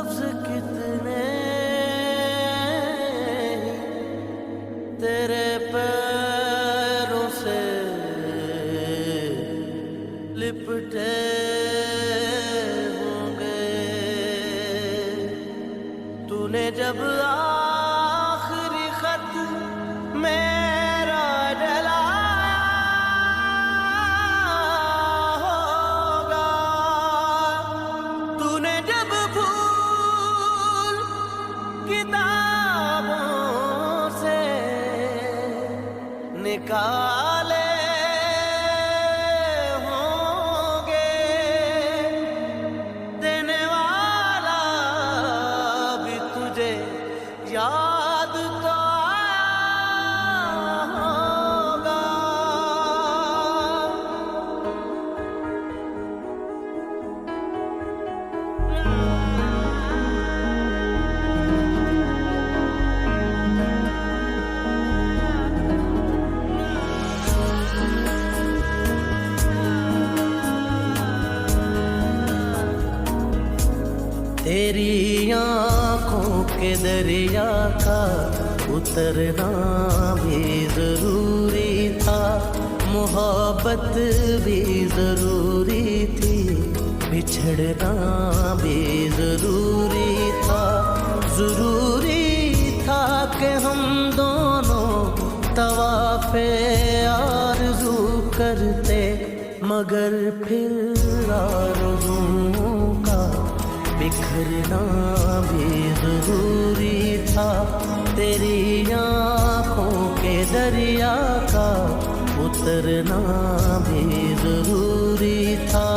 लफ्ज कितने तेरे पैरों से लिपटे होंगे। तूने जब आखिरी खत मेरा जलाया होगा, तूने जब फूल किताबों से निकाले होंगे, देने वाला भी तुझे याद तो आया होगा। तेरी आँखों के दरिया का उतरना भी जरूरी था, मोहब्बत भी जरूरी थी, बिछड़ना भी जरूरी था। जरूरी था कि हम दोनों तवाफ़े आरज़ू करते, मगर फिर आरज़ुओं का बिखरना भी जरूरी था। तेरी आँखों के दरिया का उतरना भी जरूरी था।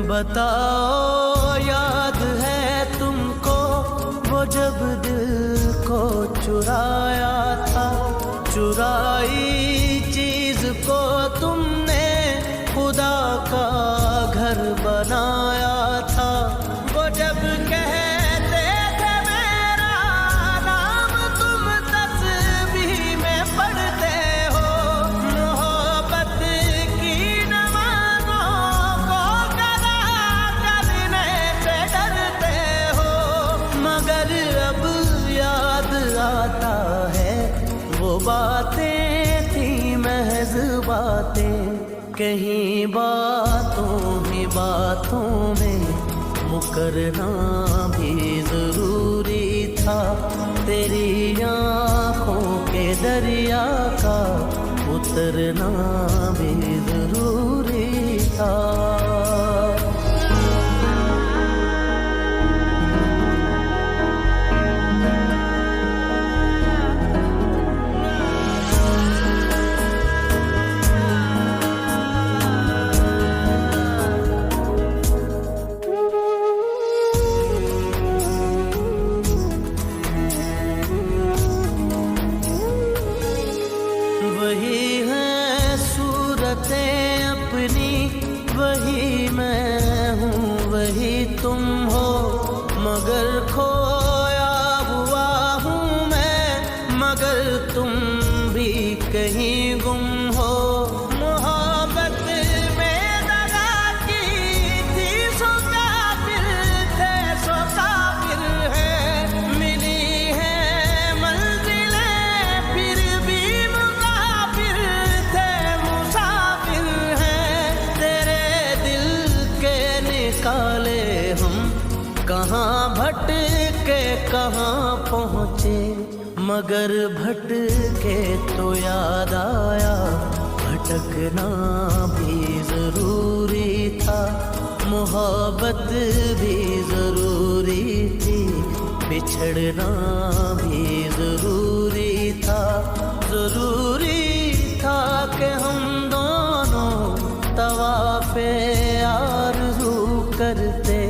बताओ याद है तुमको वो जब दिल को चुराया था, चुराई चीज को तुमने खुदा का घर बनाया था। वो जब कहते थे मेरा नाम तुम तस्बीह में पढ़ते हो, मोहब्बत की नमाज़ों को कदा करने से डरते हो, मगर अब याद आता है वो बातें थी महज बातें, कहीं बातों ही बातों में मुकरना भी जरूरी था। तेरी आँखों के दरिया का उतरना भी जरूरी था। वही है सूरतें अपनी, वही मैं हूँ वही तुम हो, मगर खोया हुआ हूँ मैं, मगर तुम भी कहीं गुम हो। मोहब्बत में दगा की थी सो काफिर थे, सो काफिर है, मिली है मंजिलें फिर भी मुसाफिर थे, मुसाफिर हैं। तेरे दिल के निकाले हम कहाँ भटके कहाँ पहुँचे, मगर भटके तो याद आया भटकना भी जरूरी था। मोहब्बत भी जरूरी थी, बिछड़ना भी जरूरी था। जरूरी था कि हम दोनों तवाफ़े आरज़ू करते,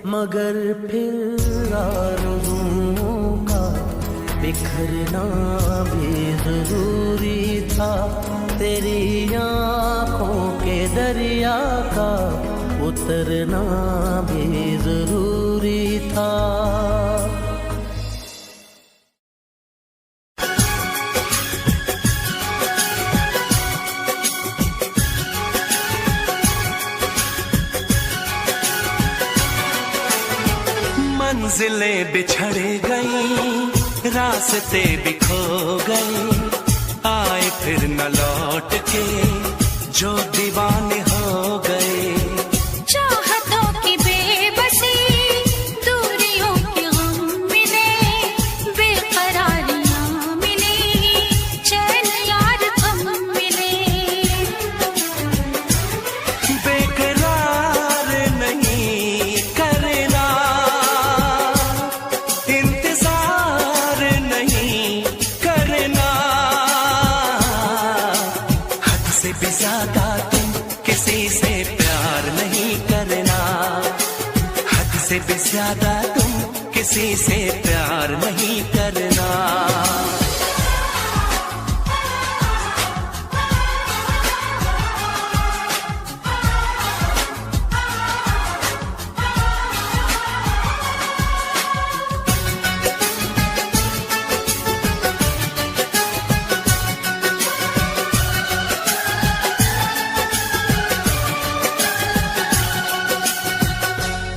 मगर फिर आरज़ुओं का बिखरना भी जरूरी था, तेरी आँखों के दरिया का उतरना भी जरूरी था। मंजिलें बिछड़ गई, रास्ते बिखो गए, आए फिर न लौट के जो दीवाने हो गए। चाहतों की बेबसी, दूरियों के गम मिले, बेकरारियां मिली, चैन यार कम मिले। बेकरार नहीं करना, इंतजार नहीं करना, हद से भी ज्यादा तुम किसी से प्यार नहीं करना, हद से भी ज्यादा तुम किसी से प्यार नहीं करना।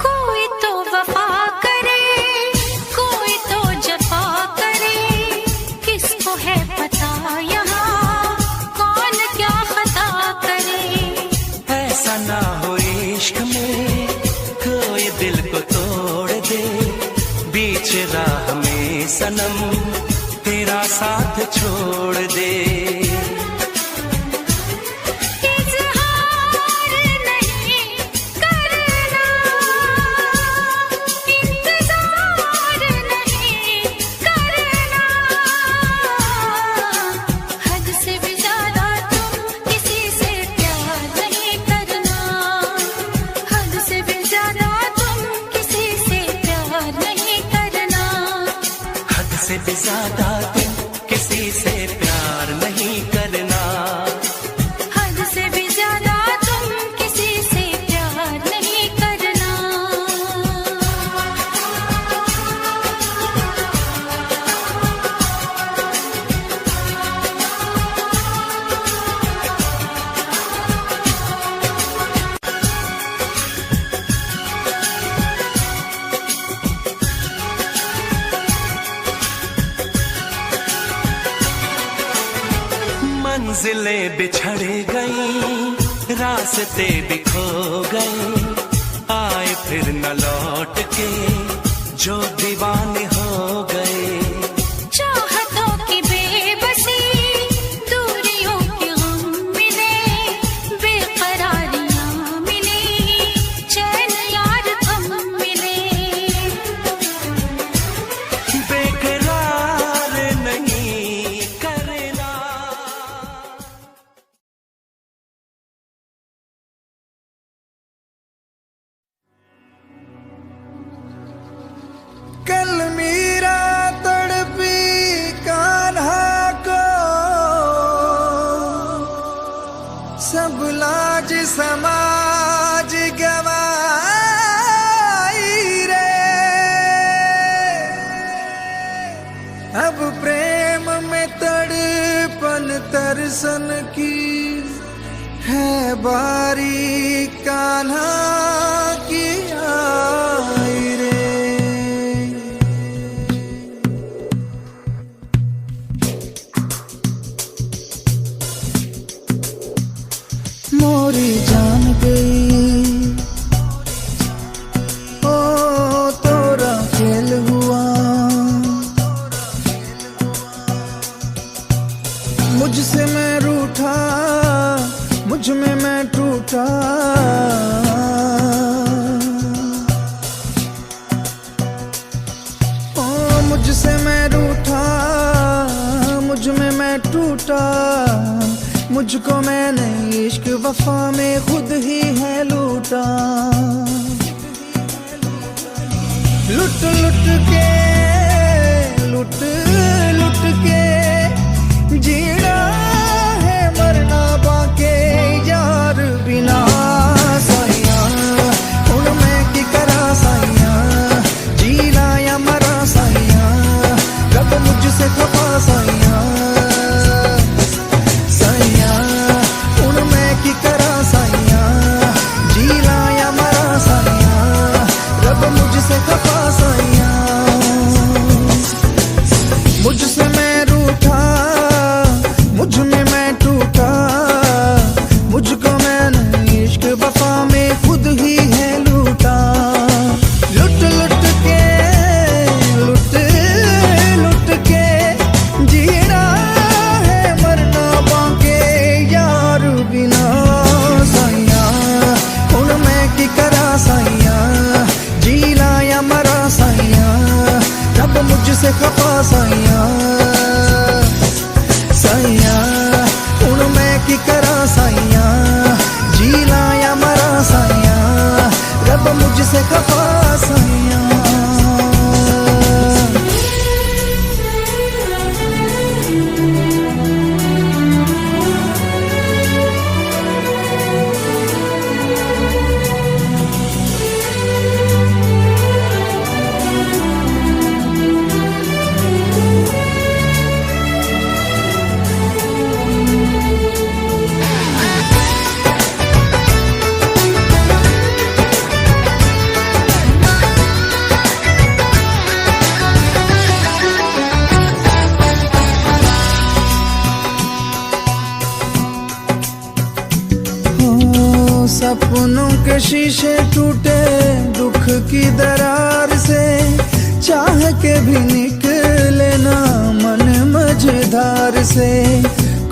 कोई तो वफा करे, कोई तो जफा करे, किसको है पता यहाँ कौन क्या खता करे। ऐसा ना हो इश्क में कोई दिल को तोड़ दे, बीच राह में सनम तेरा साथ छोड़ दे। इज़हार नहीं करना, इंतजार नहीं करना, हद से भी ज्यादा तुम किसी से प्यार नहीं करना, हद से भी ज्यादा तुम किसी से प्यार नहीं करना। हद से भी ज्यादा तुम किसी से प्यार नहीं करना, हद से भी ज्यादा तुम किसी से प्यार नहीं करना। मंजिलें बिछड़ गई, रास्ते बिखो गए, आए फिर न लौट के जो दीवाने हो गए। चाहतों की बेबसी, दूरियों के गम मिले, बेकरारियां मिली, चैन यार कम मिले। बेकरार नहीं करना। कल मीरा तड़पी कान्हा को, सब लाज समाज गवाई रे। अब प्रेम में तड़पन तरसन की है बारी कान्हा की आई रे। मोरी जान गई, ओ तोरा खेल हुआ, मुझसे मैं रूठा, मुझ में मैं टूटा। ओ मुझसे मैं रूठा, मुझ में मैं टूटा, मुझको मैंने इश्क वफा में खुद ही है लूटा। लुट लुट के लुट साइया साइया हुण मैं की करा साइया, जीला या मरा साइया, रब मुझसे खफा साइया। सपनों के शीशे टूटे दुख की दरार से, चाह के भी निकले ना मन मझधार से।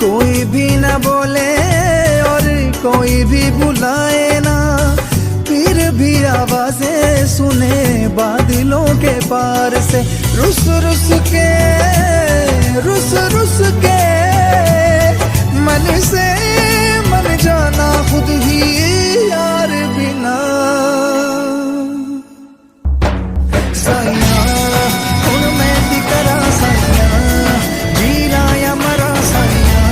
कोई भी ना बोले और कोई भी बुलाए ना, फिर भी आवाजें सुने बादलों के पार से। रुस रुस के मन से मन जाना खुद ही यार बिना। साइया हुण मैं दी करा साइया, जीना या मरा साइया,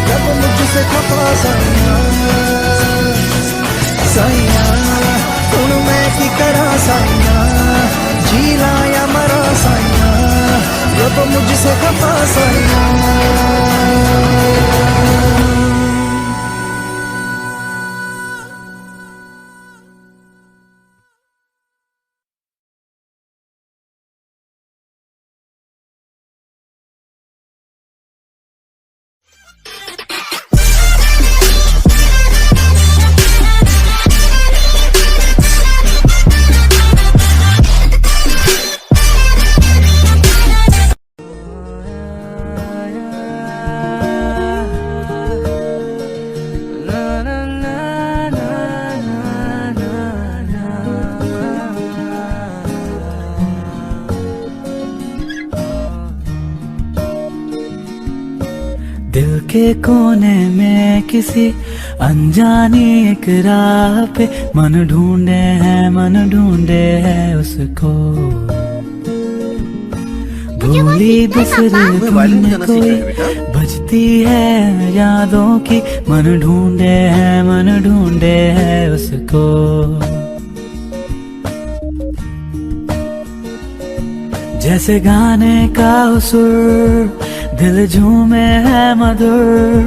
रब मुझसे खफा साइया साइया हुण मैं की करा साइया, जीना या मरा साइया, रब मुझसे खफा साइया। दिल के कोने में किसी अनजानी एक राह पे मन ढूंढे है उसको। भूली दूसरे धुन कोई बजती है यादों की, मन ढूंढे है उसको। जैसे गाने का सुर दिल झूमे है मधुर,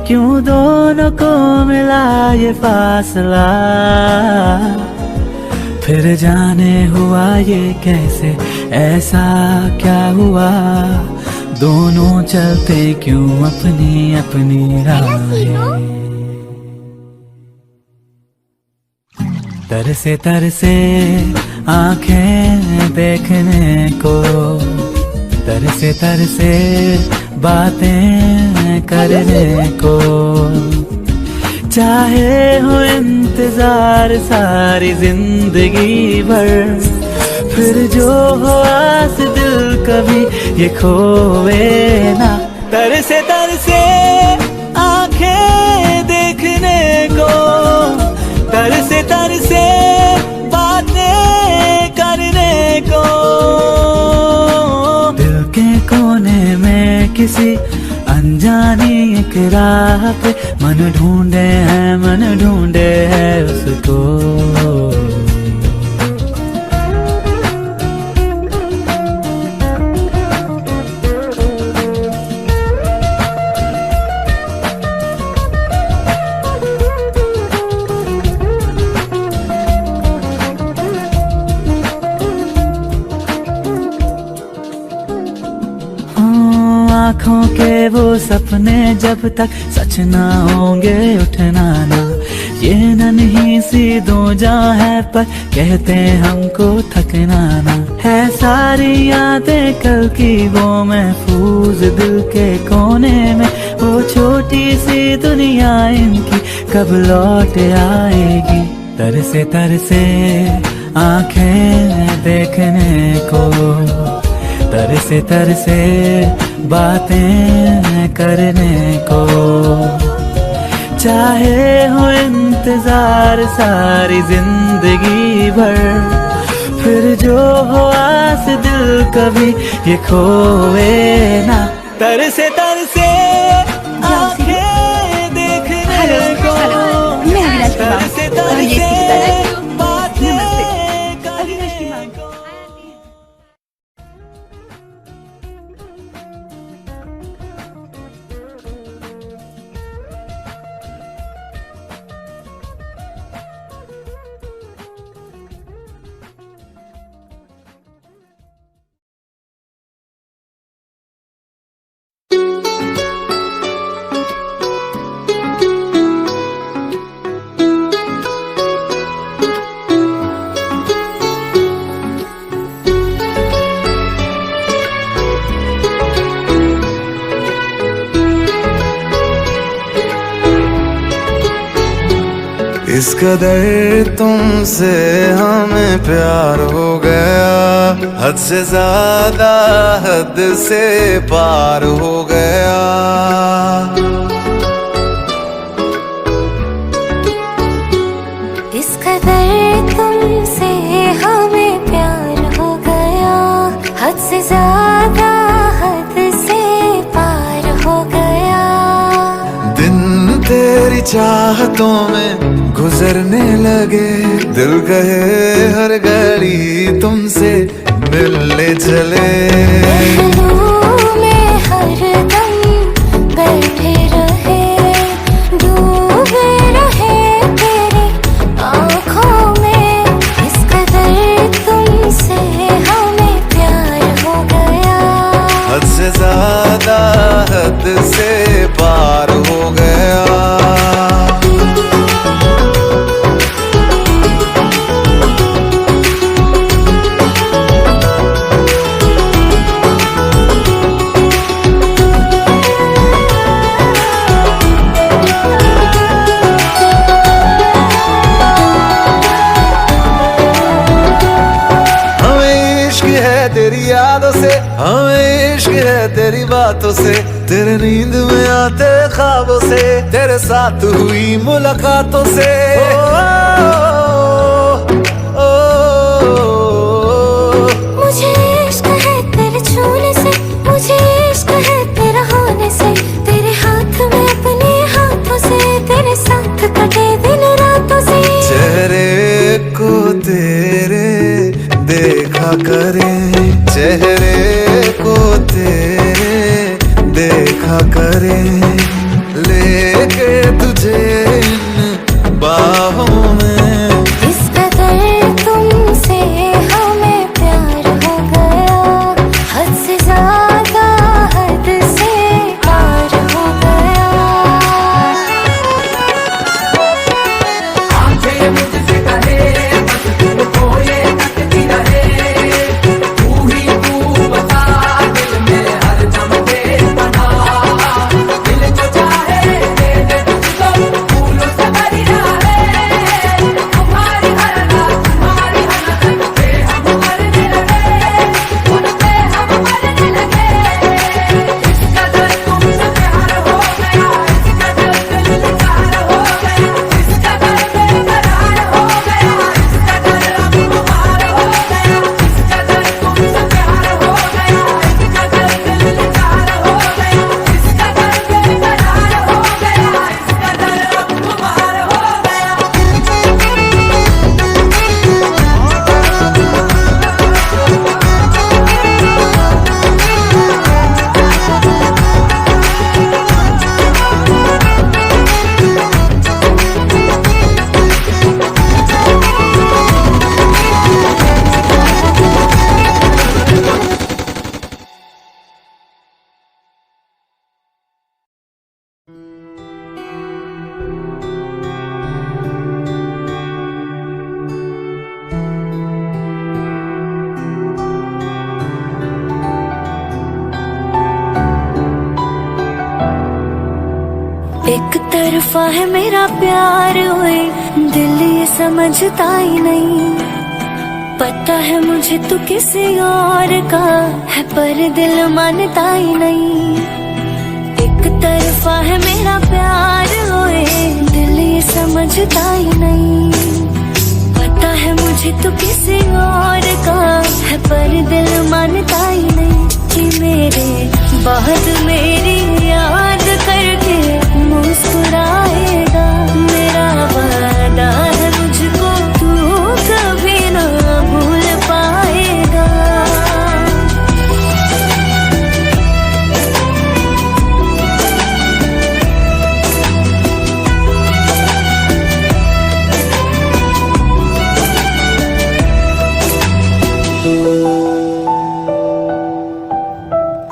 क्यों दोनों को मिला ये फासला। फिर जाने हुआ ये कैसे, ऐसा क्या हुआ, दोनों चलते क्यों अपनी अपनी राहें। तरसे तरसे आंखें देखने को, तरसे तरसे बातें करने को। चाहे हो इंतजार सारी जिंदगी भर, फिर जो हो आस दिल कभी ये खोवे ना। तरसे तरसे आंखें देखने को, तरसे तरसे बातें करने को। दिल के कोने में किसी अनजानी एक राह पे मन ढूंढे है उसको। आँखों के वो सपने जब तक सच ना होंगे उठना ना। ये नन्ही सी दो जहाँ है पर कहते हमको थकना ना। है सारी यादें कल की वो महफूज दिल के कोने में, वो छोटी सी दुनिया इनकी कब लौट आएगी। तरसे तरसे आंखें देखने को, तरसे तरसे बातें करने को, चाहे हो इंतजार सारी जिंदगी भर, फिर जो हो आस दिल कभी ये खोए ना। तरसे तरसे आंखें देखने को, तरसे तरसे बातें करने को। इस कदर तुमसे हमें प्यार हो गया, हद से ज्यादा हद से पार हो गया। इस कदर तुमसे हमें प्यार हो गया, हद से ज्यादा हद से पार हो गया। दिन तेरी चाहतों में गुजरने लगे, दिल कहे हर घड़ी तुमसे मिलने चले। महलों में हरदम बैठे रहे, डूबे रहे तेरी आँखों में। इस कदर तुमसे हमें प्यार हो गया, हद से ज्यादा हद से पार हो गया। तेरी यादों से हमें इश्क है, तेरी बातों से, तेरे नींद में आते ख्वाबों से, तेरे साथ हुई मुलाकातों से। मुझे इश्क है तेरे छूने से, मुझे इश्क है तेरा होने से, तेरे हाथ में अपने हाथों से, तेरे साथ कटे दिन रातों से। चेहरे को तेरे देखा करे, चेहरे को तेरे देखा करे, लेके तुझे इन बाहों में। इस कदर तुमसे हमें प्यार हो गया, हद से ज्यादा हद से पार हो गया। आंखें मुझसे कहे बस तुमको ये तकती रहे, तू ही तू बता दिल में हर दम बेपना। दिल जो चाहे दे दे तुझको, फूलों से भरी रहे। तुम्हारी हर रात तुम्हारी हर पे हम मरने लगे, उन पे हम मरने लगे। इस कदर तुमसे प्यार हो गया, इस कदर दिल बेचार हो गया, इस कदर बेकरार हो गया, इस कदर अब खुमार हो गया। इस कदर तुमसे प्यार हो गया, इस कदर दिल बेचार हो गया, इस कदर बेकरार हो गया, इस कदर अब खुमार हो गया। एक तरफा है मेरा प्यार हुए, दिल ये समझता ही नहीं। पता है मुझे तू किसी और का है, पर दिल मानता ही नहीं। एक तरफा है मेरा प्यार होए, दिल ये समझता ही नहीं। पता है मुझे तू किसी और का है, पर दिल मानता ही नहीं कि मेरे बाद मेरी याद करके मुस्कुराएगा। मेरा वादा है मुझको तू कभी ना भूल पाएगा।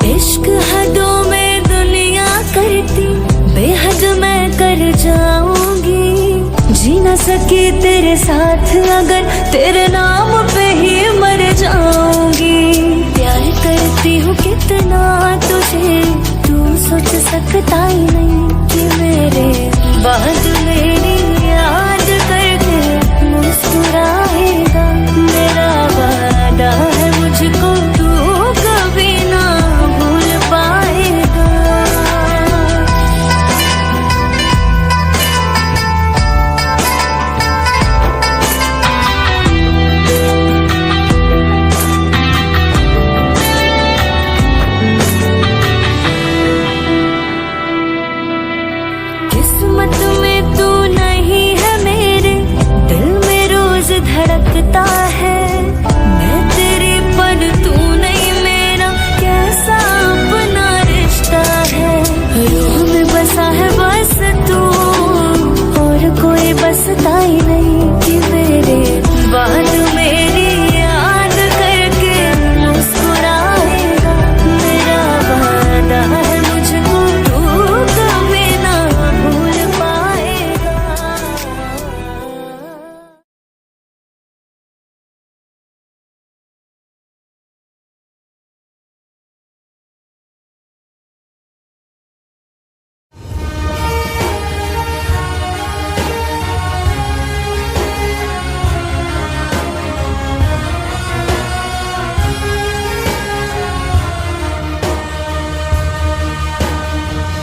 इश्क हदों में दुनिया करती, बेहद मैं कर जाऊंगी। जी न सकी तेरे साथ अगर तेरे नाम पे ही मर जाऊंगी। प्यार करती हूँ कितना तुझे, तू सोच सकता ही नहीं कि मेरे बाद मेरी याद करके मुस्कुराएगा। मेरा वादा है मुझको तू कभी ना भूल पाएगा। किस्मत में तू नहीं है मेरे, दिल में रोज धड़कता है। मैं तेरी पर तू नहीं मेरा, कैसा अपना रिश्ता है। रूह में बसा है बस तू, और कोई बसता ही नहीं कि मेरे बाद मेरी याद करके मुस्कुराएगा। मेरा वादा है मुझको तू कभी ना भूल पाएगा।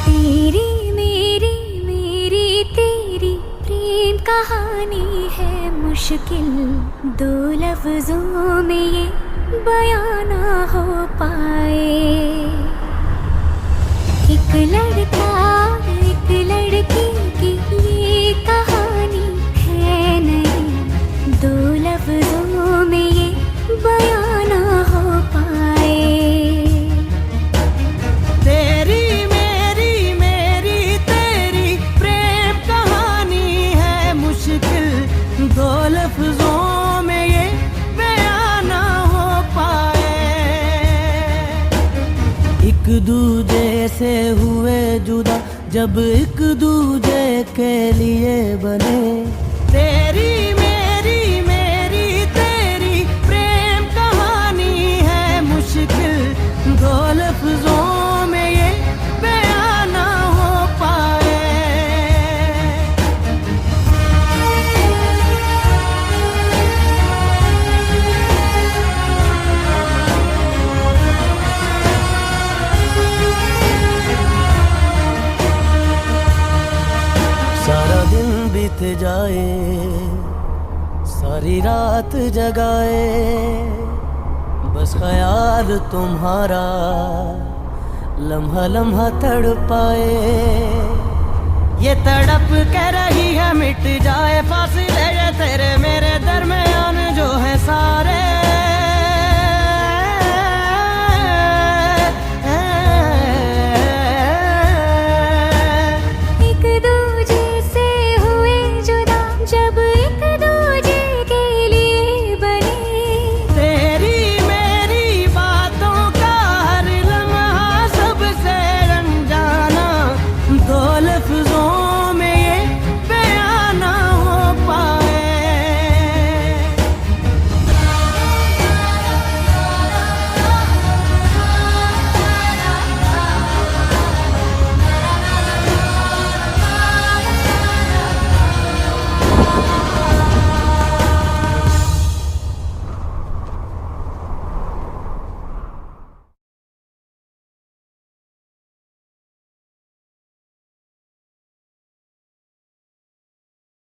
तेरी मेरी मेरी तेरी प्रेम कहानी है मुश्किल, दो लफ्जों में ये बयां ना हो पाए। एक लड़का एक लड़की की ये कहानी है नहीं, दो लफ्जों में ये बयां ना हो पाए। तेरी मेरी मेरी तेरी प्रेम कहानी है मुश्किल, दो लफ्जों में ये बयां ना हो पाए। एक दूजे से हुए जुदा जब एक दूजे के लिए बने। तेरी मेरी मेरी तेरी प्रेम कहानी है मुश्किल, दो लफ्जों में ये बयां ना हो पाए। सारा दिन बीत जाए, सारी रात जगाए, बस ख्याल तुम्हारा लम्हा लम्हा तड़पाए। ये तड़प के रही है मिट जाए फासले ये तेरे मेरे दरमियान जो है सारे।